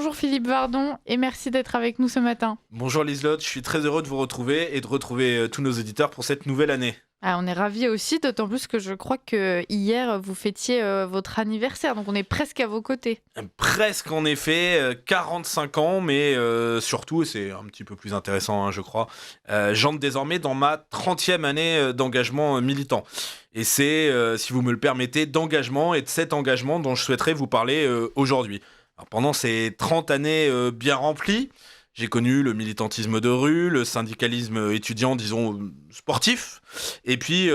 Bonjour Philippe Vardon et merci d'être avec nous ce matin. Bonjour Liselotte, je suis très heureux de vous retrouver et de retrouver tous nos auditeurs pour cette nouvelle année. Ah, on est ravis aussi, d'autant plus que je crois que hier vous fêtiez votre anniversaire, donc on est presque à vos côtés. Presque en effet, 45 ans, mais surtout, et c'est un petit peu plus intéressant je crois, j'entre désormais dans ma 30e année d'engagement militant. Et c'est, si vous me le permettez, d'engagement et de cet engagement dont je souhaiterais vous parler aujourd'hui. Alors, pendant ces 30 années bien remplies, j'ai connu le militantisme de rue, le syndicalisme étudiant, disons, sportif. Et puis,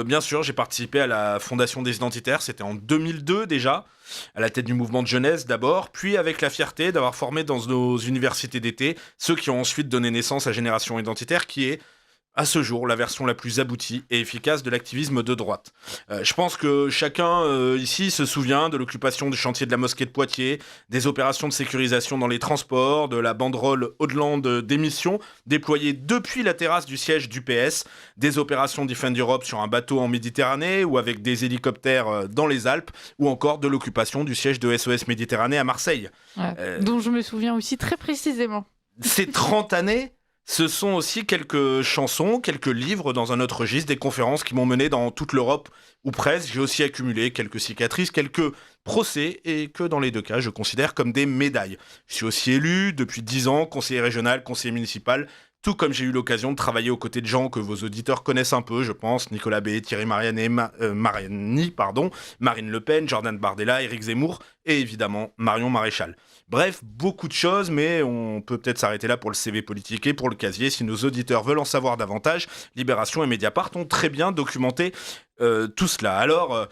bien sûr, j'ai participé à la Fondation des Identitaires, c'était en 2002 déjà, à la tête du mouvement de jeunesse d'abord, puis avec la fierté d'avoir formé dans nos universités d'été ceux qui ont ensuite donné naissance à Génération Identitaire, qui est à ce jour la version la plus aboutie et efficace de l'activisme de droite. Je pense que chacun ici se souvient de l'occupation du chantier de la mosquée de Poitiers, des opérations de sécurisation dans les transports, de la banderole Au-delà d'émissions déployée depuis la terrasse du siège du PS, des opérations Defend Europe sur un bateau en Méditerranée ou avec des hélicoptères dans les Alpes, ou encore de l'occupation du siège de SOS Méditerranée à Marseille. Ouais, dont je me souviens aussi très précisément. Ces 30 années, ce sont aussi quelques chansons, quelques livres dans un autre registre, des conférences qui m'ont mené dans toute l'Europe ou presque. J'ai aussi accumulé quelques cicatrices, quelques procès et que dans les deux cas, je considère comme des médailles. Je suis aussi élu depuis 10 ans, conseiller régional, conseiller municipal, tout comme j'ai eu l'occasion de travailler aux côtés de gens que vos auditeurs connaissent un peu, je pense, Nicolas B, Thierry Mariani, Marine Le Pen, Jordan Bardella, Éric Zemmour et évidemment Marion Maréchal. Bref, beaucoup de choses, mais on peut peut-être s'arrêter là pour le CV politique et pour le casier. Si nos auditeurs veulent en savoir davantage, Libération et Mediapart ont très bien documenté tout cela. Alors,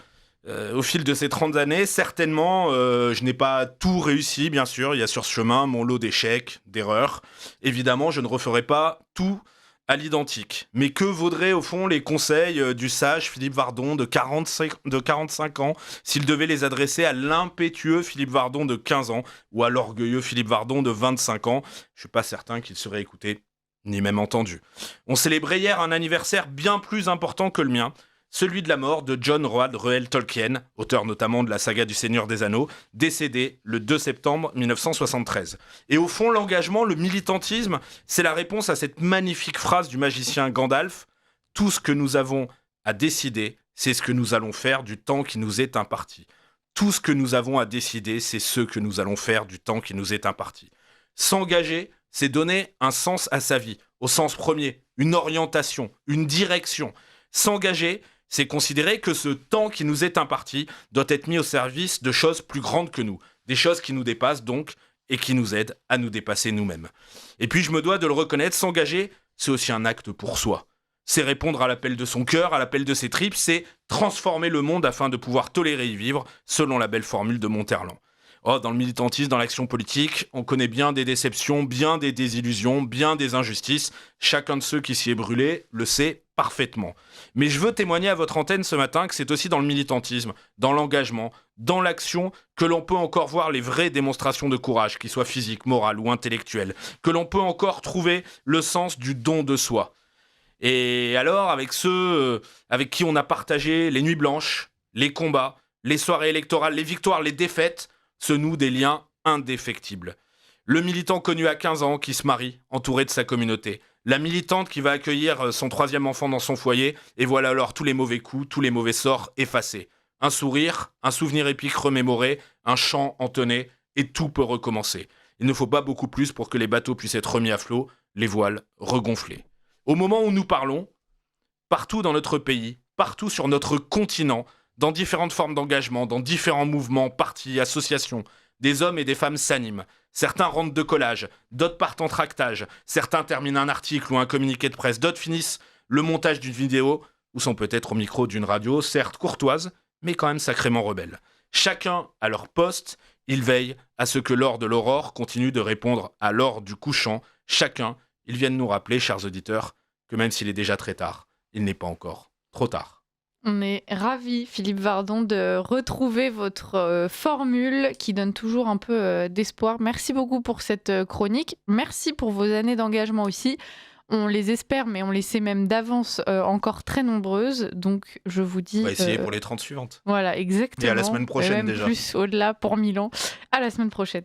au fil de ces 30 années, certainement, je n'ai pas tout réussi, bien sûr. Il y a sur ce chemin mon lot d'échecs, d'erreurs. Évidemment, je ne referai pas tout à l'identique. Mais que vaudraient au fond les conseils du sage Philippe Vardon de 45 ans s'il devait les adresser à l'impétueux Philippe Vardon de 15 ans ou à l'orgueilleux Philippe Vardon de 25 ans? Je ne suis pas certain qu'il serait écouté, ni même entendu. On célébrait hier un anniversaire bien plus important que le mien, celui de la mort de John Roald Reuel Tolkien, auteur notamment de la saga du Seigneur des Anneaux, décédé le 2 septembre 1973. Et au fond, l'engagement, le militantisme, c'est la réponse à cette magnifique phrase du magicien Gandalf: « Tout ce que nous avons à décider, c'est ce que nous allons faire du temps qui nous est imparti. Tout ce que nous avons à décider, c'est ce que nous allons faire du temps qui nous est imparti. » S'engager, c'est donner un sens à sa vie, au sens premier, une orientation, une direction. S'engager, c'est considérer que ce temps qui nous est imparti doit être mis au service de choses plus grandes que nous, des choses qui nous dépassent donc et qui nous aident à nous dépasser nous-mêmes. Et puis je me dois de le reconnaître, s'engager, c'est aussi un acte pour soi. C'est répondre à l'appel de son cœur, à l'appel de ses tripes, c'est transformer le monde afin de pouvoir tolérer y vivre, selon la belle formule de Monterland. Oh, dans le militantisme, dans l'action politique, on connaît bien des déceptions, bien des désillusions, bien des injustices. Chacun de ceux qui s'y est brûlé le sait parfaitement. Mais je veux témoigner à votre antenne ce matin que c'est aussi dans le militantisme, dans l'engagement, dans l'action, que l'on peut encore voir les vraies démonstrations de courage, qu'ils soient physiques, morales ou intellectuelles, que l'on peut encore trouver le sens du don de soi. Et alors, avec ceux avec qui on a partagé les nuits blanches, les combats, les soirées électorales, les victoires, les défaites, se nouent des liens indéfectibles. Le militant connu à 15 ans qui se marie, entouré de sa communauté. La militante qui va accueillir son 3e enfant dans son foyer, et voilà alors tous les mauvais coups, tous les mauvais sorts effacés. Un sourire, un souvenir épique remémoré, un chant entonné, et tout peut recommencer. Il ne faut pas beaucoup plus pour que les bateaux puissent être remis à flot, les voiles regonflés. Au moment où nous parlons, partout dans notre pays, partout sur notre continent, dans différentes formes d'engagement, dans différents mouvements, partis, associations, des hommes et des femmes s'animent. Certains rentrent de collage, d'autres partent en tractage, certains terminent un article ou un communiqué de presse, d'autres finissent le montage d'une vidéo ou sont peut-être au micro d'une radio, certes courtoise, mais quand même sacrément rebelle. Chacun à leur poste, ils veillent à ce que l'or de l'aurore continue de répondre à l'or du couchant. Chacun, ils viennent nous rappeler, chers auditeurs, que même s'il est déjà très tard, il n'est pas encore trop tard. On est ravis, Philippe Vardon, de retrouver votre formule qui donne toujours un peu d'espoir. Merci beaucoup pour cette chronique. Merci pour vos années d'engagement aussi. On les espère, mais on les sait même d'avance encore très nombreuses. Donc, je vous dis... On va essayer pour les 30 suivantes. Voilà, exactement. Et à la semaine prochaine même déjà. Plus au-delà pour Milan. À la semaine prochaine.